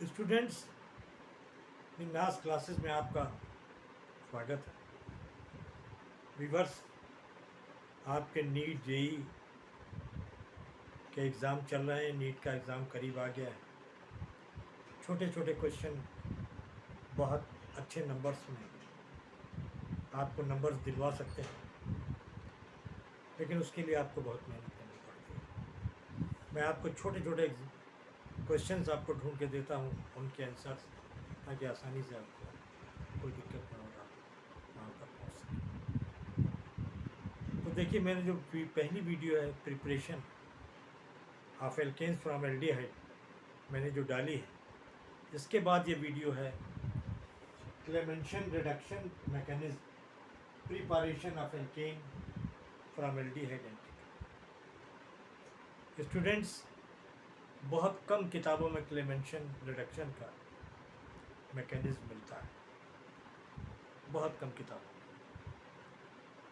Students, इन आज classes में आपका स्वागत है। व्यूअर्स, आपके नीट जेई के एग्ज़ाम चल रहे हैं। नीट का एग्ज़ाम करीब आ गया है। छोटे छोटे क्वेश्चन बहुत अच्छे नंबर्स में आपको नंबर्स दिलवा सकते हैं, लेकिन उसके लिए आपको बहुत मेहनत करनी पड़ती है। मैं आपको छोटे छोटे क्वेश्चंस आपको ढूंढ के देता हूँ, उनके आंसर्स, ताकि आसानी से आपको कोई दिक्कत ना हो, आप वहाँ तक पहुँच सकें। तो देखिए, मैंने जो पहली वीडियो है preparation of alkenes from aldehyde मैंने जो डाली है, इसके बाद ये वीडियो है Clemmensen reduction mechanism preparation of alkane from aldehyde and ketone. Students, बहुत कम किताबों में क्लेमेंशन रिडक्शन का मैकेनिज्म मिलता है, बहुत कम किताबों में।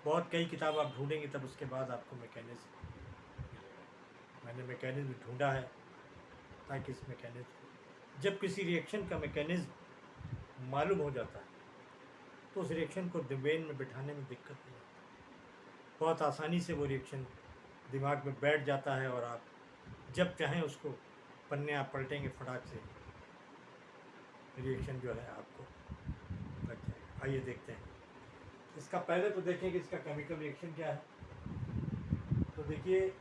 बहुत कई किताब आप ढूंढेंगे तब उसके बाद आपको मैकेनिज्म मिलेगा। मैंने मैकेनिज्म ढूंढा है ताकि इस मैकेनिज्म, जब किसी रिएक्शन का मैकेनिज्म मालूम हो जाता है तो उस रिएक्शन को ब्रेन में बिठाने में दिक्कत नहीं होती। बहुत आसानी से वो रिएक्शन दिमाग में बैठ जाता है और आप जब चाहें उसको पन्ने आप पलटेंगे, फटाक से रिएक्शन जो है आपको लग जाएगा। आइए देखते हैं इसका। पहले तो देखें कि इसका केमिकल रिएक्शन क्या है। तो देखिए,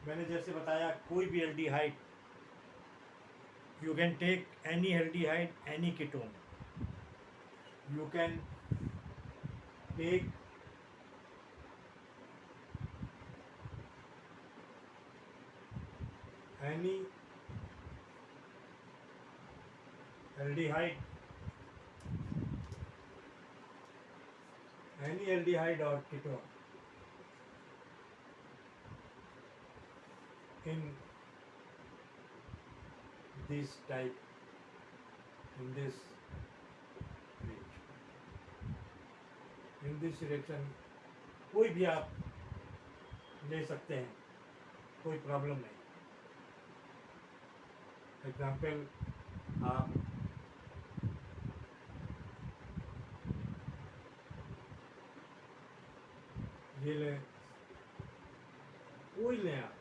मैंने जैसे बताया, कोई भी aldehyde, you can take any aldehyde, any ketone. You can take any aldehyde, or ketone in this type, in this reaction, कोई भी आप ले सकते हैं, कोई प्रॉब्लम नहीं। एग्जाम्पल, आप ये लें, कोई लें, आप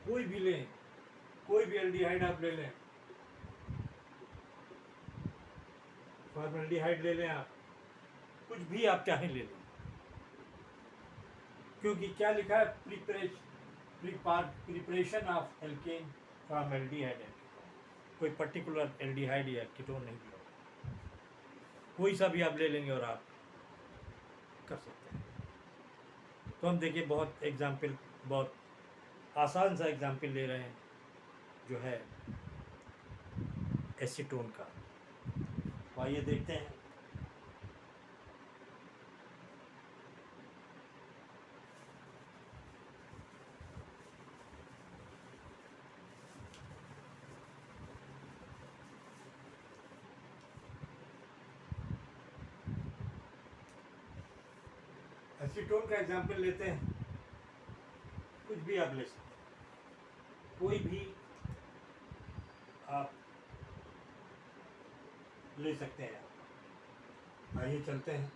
कोई भी लें, कोई भी एल्डिहाइड आप ले लें, फॉर्मल्डिहाइड ले लें, आप कुछ भी आप चाहें ले लें, क्योंकि क्या लिखा है, preparation of alkane from aldehyde and ketone. कोई पर्टिकुलर एल्डिहाइड या कीटोन नहीं दिया होगा, कोई सा भी आप ले लेंगे और आप कर सकते हैं। तो हम देखिए, बहुत एग्जाम्पल, बहुत आसान सा एग्जाम्पल ले रहे हैं, जो है एसीटोन का। तो आइए देखते हैं। एसीटोन का एग्जाम्पल लेते हैं, कुछ भी आप ले सकते हैं, कोई भी आप ले सकते हैं। आइए चलते हैं।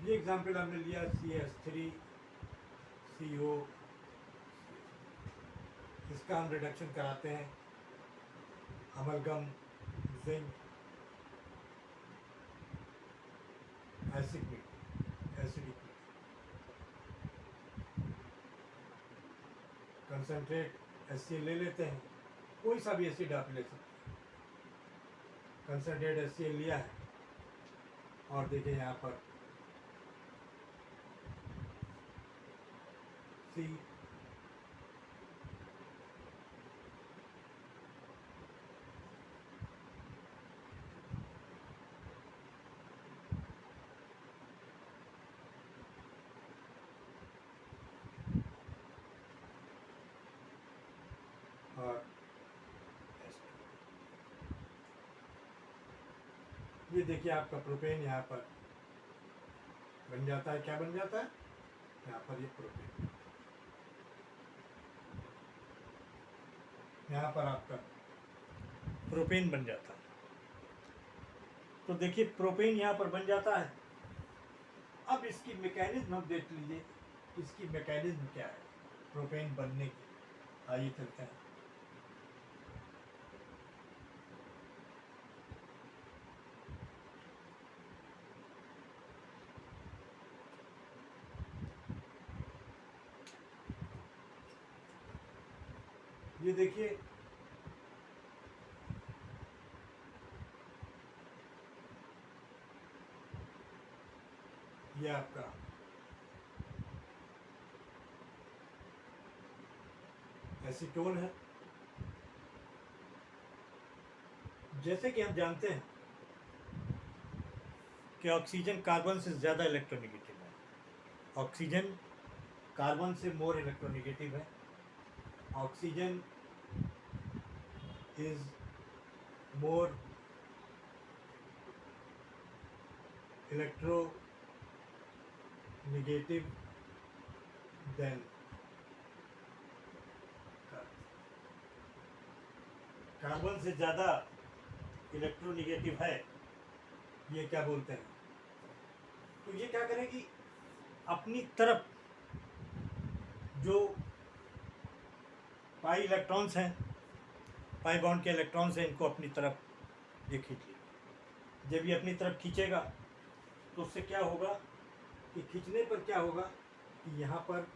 ये एग्जाम्पल हमने लिया CH3CO। इसका हम रिडक्शन कराते हैं amalgam zinc acidic concentrate HCl ले लेते हैं, कोई सा भी एसिड आप ले सकते हैं। कंसनट्रेट HCl लिया है और देखिए यहाँ पर C और ये देखिए आपका प्रोपेन यहाँ पर बन जाता है। क्या बन जाता है यहाँ पर? ये प्रोपेन, यहाँ पर आपका प्रोपेन बन जाता है। तो देखिए प्रोपेन यहाँ पर बन जाता है। अब इसकी मैकेनिज्म हम देख लीजिए, इसकी मैकेनिज्म क्या है प्रोपेन बनने की। आइए चलते हैं। ये देखिए ये आपका एसीटोन है। जैसे कि हम जानते हैं कि ऑक्सीजन कार्बन से ज़्यादा इलेक्ट्रोनेगेटिव है। ऑक्सीजन कार्बन से मोर इलेक्ट्रोनेगेटिव है। Oxygen is more electronegative than carbon से ज़्यादा इलेक्ट्रोनेगेटिव है। ये क्या बोलते हैं? तो ये क्या करेगी, अपनी तरफ जो पाई इलेक्ट्रॉन्स हैं, पाई बॉन्ड के इलेक्ट्रॉन्स हैं, इनको अपनी तरफ ये खींच लीजिए। जब ये अपनी तरफ खींचेगा तो उससे क्या होगा कि खींचने पर क्या होगा कि यहाँ पर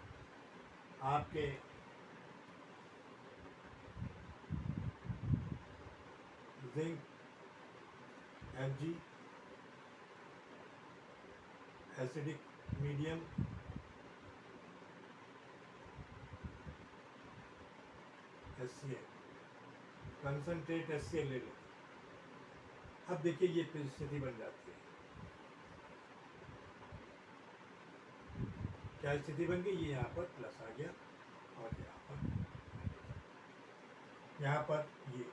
आपके zinc Mg acidic medium HCl concentrate HCl ले लो। अब देखिए ये स्थिति बन जाती है। क्या स्थिति बन गई? ये यहाँ पर प्लस आ गया और यहाँ पर ये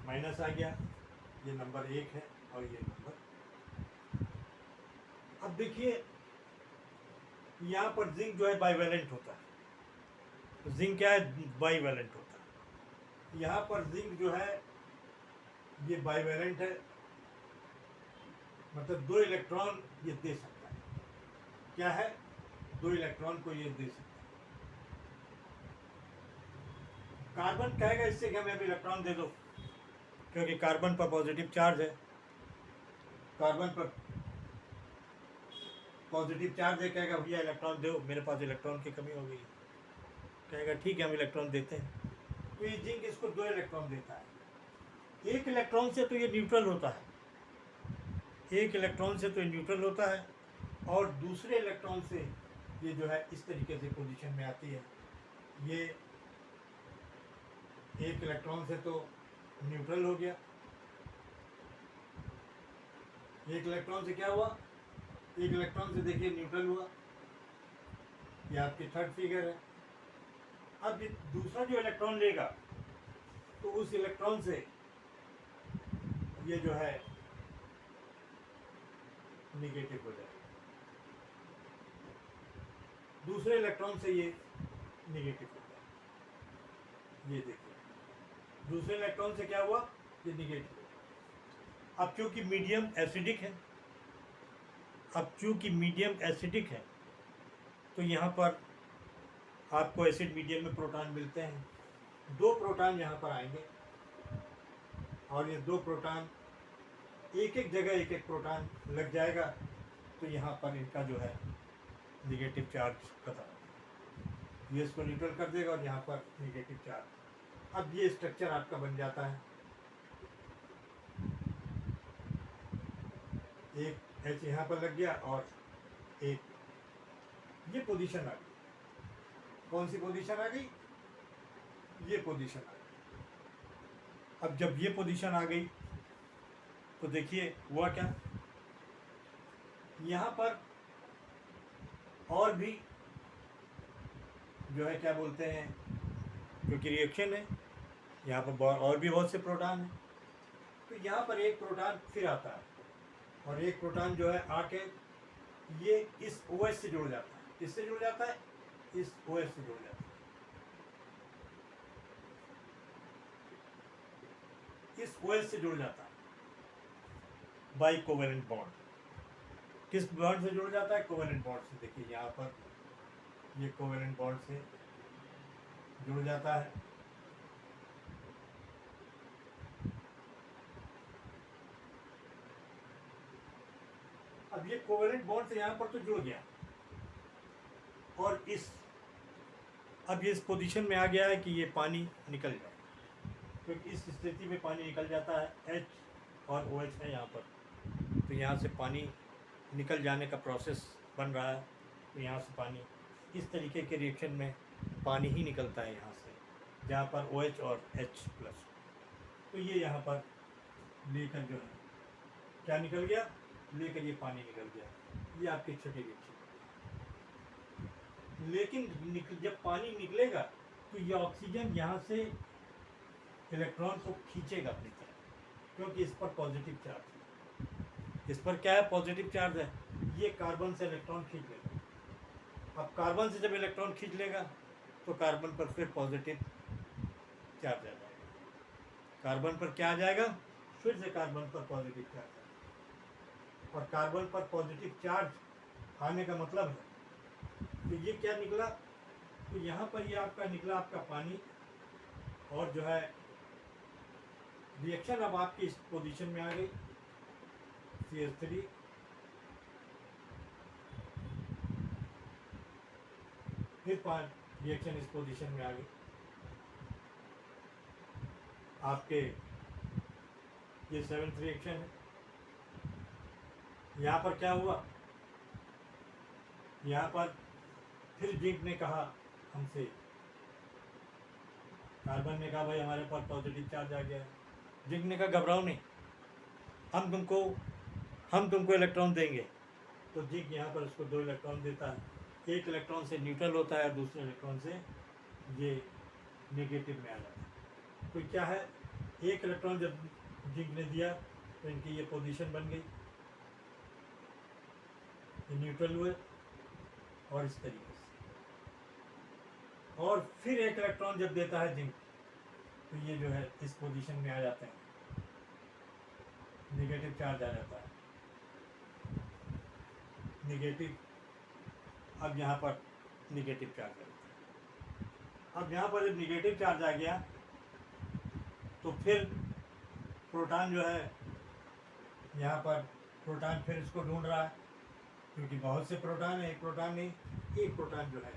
माइनस आ गया। ये नंबर 1 है और ये नंबर। अब देखिए यहाँ पर जिंक जो है बाइवेलेंट होता है। जिंक क्या है? बाइवेलेंट होता है। यहाँ पर जिंक जो है ये बाइवेलेंट है, मतलब 2 इलेक्ट्रॉन ये दे सकता है। क्या है? 2 इलेक्ट्रॉन को ये दे सकता है। कार्बन कहेगा इससे कि हमें इलेक्ट्रॉन दे दो, क्योंकि कार्बन पर पॉजिटिव चार्ज है। कार्बन पर पॉजिटिव चार्ज है, कहेगा भैया इलेक्ट्रॉन दो, मेरे पास इलेक्ट्रॉन की कमी हो गई। कहेगा ठीक है हम इलेक्ट्रॉन देते हैं। तो ये जिंक इसको 2 इलेक्ट्रॉन देता है। 1 इलेक्ट्रॉन से तो ये न्यूट्रल होता है, 1 इलेक्ट्रॉन से तो ये न्यूट्रल होता है, और दूसरे इलेक्ट्रॉन से ये जो है इस तरीके से पोजीशन में आती है। ये 1 इलेक्ट्रॉन से तो न्यूट्रल हो गया। 1 इलेक्ट्रॉन से क्या हुआ? 1 इलेक्ट्रॉन से देखिए न्यूट्रल हुआ। ये आपकी थर्ड फिगर है। अब ये दूसरा जो इलेक्ट्रॉन लेगा तो उस इलेक्ट्रॉन से ये जो है निगेटिव हो जाएगा। दूसरे इलेक्ट्रॉन से ये निगेटिव हो जाएगा। ये देखिए दूसरे इलेक्ट्रॉन से क्या हुआ? ये निगेटिव हो गया। अब चूंकि मीडियम एसिडिक है, तो यहाँ पर आपको एसिड मीडियम में प्रोटॉन मिलते हैं। 2 प्रोटॉन यहाँ पर आएंगे और ये 2 प्रोटॉन एक जगह एक प्रोटॉन लग जाएगा, तो यहाँ पर इनका जो है निगेटिव चार्ज खत्म। ये इसको न्यूट्रल कर देगा और यहाँ पर निगेटिव चार्ज। अब ये स्ट्रक्चर आपका बन जाता है। एक H यहाँ पर लग गया और एक ये पोजीशन आ गई। कौन सी पोजीशन आ गई? ये पोजीशन आ गई। अब जब ये पोजीशन आ गई तो देखिए हुआ क्या, यहाँ पर और भी जो है क्या बोलते हैं, क्योंकि रिएक्शन है यहाँ पर और भी बहुत से प्रोटॉन हैं, तो यहाँ पर एक प्रोटॉन फिर आता है और एक प्रोटॉन जो है आके ये इस OH से जुड़ जाता है। किससे जुड़ जाता है? इस OH से जुड़ जाता है, इस OH से जुड़ जाता है बाई कोवेलेंट बॉन्ड। किस बॉन्ड से जुड़ जाता है? कोवेलेंट बॉन्ड से। देखिए यहाँ पर ये कोवेलेंट बॉन्ड से जुड़ जाता है। अब ये कोवेलेंट बॉन्ड से यहाँ पर तो जुड़ गया और अब ये इस पोजीशन में आ गया है कि ये पानी निकल जाए, क्योंकि इस स्थिति में पानी निकल जाता है। H और OH है यहाँ पर, तो यहाँ से पानी निकल जाने का प्रोसेस बन रहा है। तो यहाँ से पानी इस तरीके के रिएक्शन में पानी ही निकलता है यहाँ से, जहाँ पर OH और H प्लस। तो ये यहाँ पर लेकर जो है क्या निकल गया, लेकर ये पानी निकल गया। ये आपकी छठी रिएक्शन। लेकिन जब पानी निकलेगा तो ये ऑक्सीजन यहाँ से इलेक्ट्रॉन को खींचेगा अपनी तरफ, क्योंकि इस पर पॉजिटिव चार्ज है। इस पर क्या है? पॉजिटिव चार्ज है। ये कार्बन से इलेक्ट्रॉन खींच लेगा। अब कार्बन से जब इलेक्ट्रॉन खींच लेगा तो कार्बन पर फिर पॉजिटिव चार्ज आ जाएगा। कार्बन पर क्या आ जाएगा? फिर से कार्बन पर पॉजिटिव चार्ज आएगा। और कार्बन पर पॉजिटिव चार्ज आने का मतलब है तो ये क्या निकला? तो यहाँ पर ये आपका निकला आपका पानी, और जो है रिएक्शन अब आपकी इस पोजीशन में आ गई, CH3 फिर रिएक्शन इस पोजीशन में आ गई आपके। ये 7th रिएक्शन है। यहाँ पर क्या हुआ? यहाँ पर फिर जिंक ने कहा हमसे, कार्बन ने कहा भाई हमारे पास पॉजिटिव चार्ज आ गया है। जिंक ने कहा घबराओ नहीं, हम तुमको इलेक्ट्रॉन देंगे। तो जिंक यहाँ पर उसको 2 इलेक्ट्रॉन देता है। एक इलेक्ट्रॉन से न्यूट्रल होता है और दूसरे इलेक्ट्रॉन से ये नेगेटिव में आ जाता है। तो क्या है, एक इलेक्ट्रॉन जब जिंक ने दिया तो इनकी ये पोजीशन बन गई, ये न्यूट्रल हुए और इस तरीके से। और फिर एक इलेक्ट्रॉन जब देता है जिंक तो ये जो है इस पोजीशन में आ जाते हैं, नेगेटिव चार्ज आ जाता है। नेगेटिव, अब यहाँ पर नेगेटिव चार्ज आ जाता है। अब यहाँ पर जब नेगेटिव चार्ज आ गया तो फिर प्रोटॉन जो है यहाँ पर प्रोटॉन फिर इसको ढूंढ रहा है, क्योंकि बहुत से प्रोटॉन है, एक प्रोटॉन नहीं, एक प्रोटॉन जो है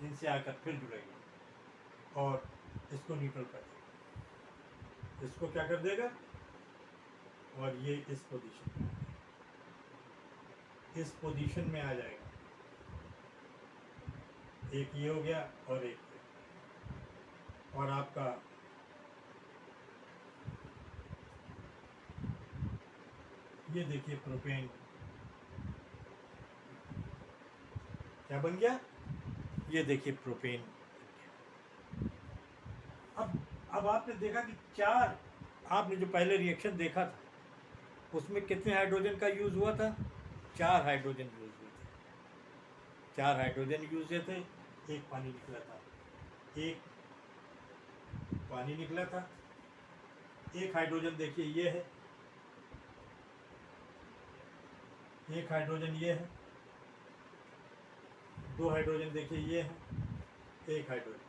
इनसे आकर फिर जुड़ेगा और इसको न्यूट्रल कर देगा। इसको क्या कर देगा? और ये इस पोजीशन में आ जाएगा। एक ये हो गया और एक ये। और आपका ये देखिए प्रोपेन क्या बन गया? ये देखिए प्रोपेन। अब आपने देखा कि 4, आपने जो पहले रिएक्शन देखा था उसमें कितने हाइड्रोजन का यूज़ हुआ था? 4 हाइड्रोजन यूज़ हुए थे। 4 हाइड्रोजन यूज़ हुए थे, एक पानी निकला था। एक पानी निकला था, एक हाइड्रोजन देखिए ये है, एक हाइड्रोजन ये है, 2 हाइड्रोजन देखिए ये है, एक हाइड्रोजन।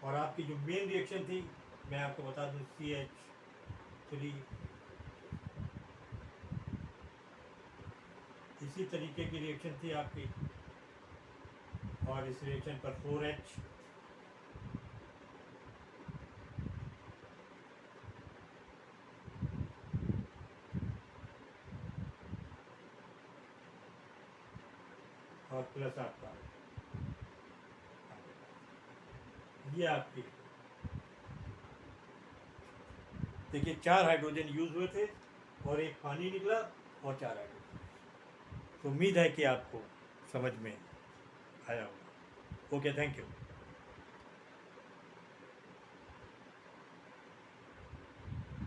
और आपकी जो मेन रिएक्शन थी मैं आपको बता दूं, CH3 इसी तरीके की रिएक्शन थी आपकी। और इस रिएक्शन पर 4H और प्लस आपका ये आपकी देखिए 4 हाइड्रोजन यूज हुए थे और एक पानी निकला और 4 हाइड्रोजन। तो उम्मीद है कि आपको समझ में आया होगा। Okay, thank you.